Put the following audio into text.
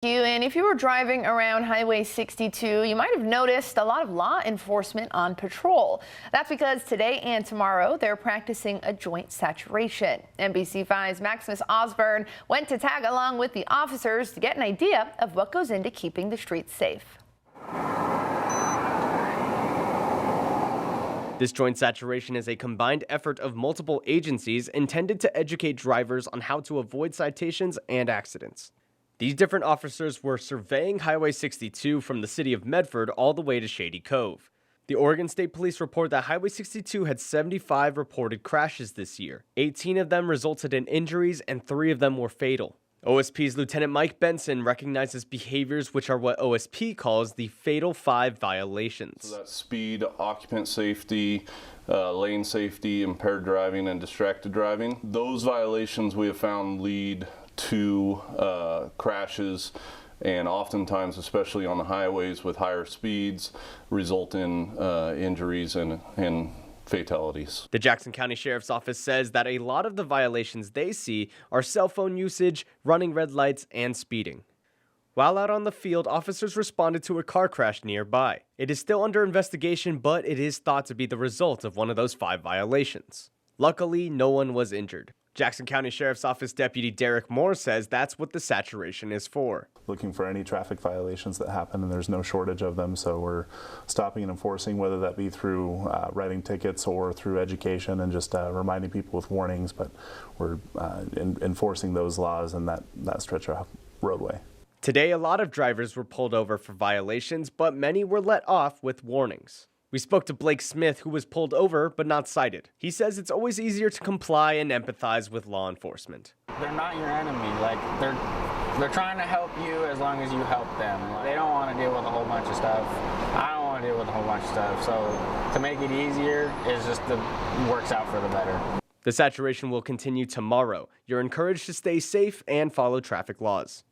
And if you were driving around Highway 62, you might have noticed a lot of law enforcement on patrol. That's because today and tomorrow they're practicing a joint saturation. NBC5's Maximus Osborne went to tag along with the officers to get an idea of what goes into keeping the streets safe. This joint saturation is a combined effort of multiple agencies intended to educate drivers on how to avoid citations and accidents. These different officers were surveying Highway 62 from the city of Medford all the way to Shady Cove. The Oregon State Police report that Highway 62 had 75 reported crashes this year. 18 of them resulted in injuries and 3 of them were fatal. OSP's Lieutenant Mike Benson recognizes behaviors which are what OSP calls the Fatal 5 violations. So that's speed, occupant safety, lane safety, impaired driving, and distracted driving. Those violations we have found lead to crashes, and oftentimes, especially on the highways with higher speeds, result in injuries and fatalities. The Jackson County Sheriff's Office says that a lot of the violations they see are cell phone usage, running red lights, and speeding. While out on the field, officers responded to a car crash nearby. It is still under investigation, but it is thought to be the result of one of those 5 violations. Luckily, no one was injured. Jackson County Sheriff's Office Deputy Derek Moore says that's what the saturation is for. Looking for any traffic violations that happen, and there's no shortage of them, so we're stopping and enforcing, whether that be through writing tickets or through education and just reminding people with warnings, but we're enforcing those laws in that stretch of roadway. Today, a lot of drivers were pulled over for violations, but many were let off with warnings. We spoke to Blake Smith, who was pulled over but not cited. He says it's always easier to comply and empathize with law enforcement. They're not your enemy. Like, they're trying to help you as long as you help them. They don't want to deal with a whole bunch of stuff. I don't want to deal with a whole bunch of stuff. So to make it easier is just works out for the better. The saturation will continue tomorrow. You're encouraged to stay safe and follow traffic laws.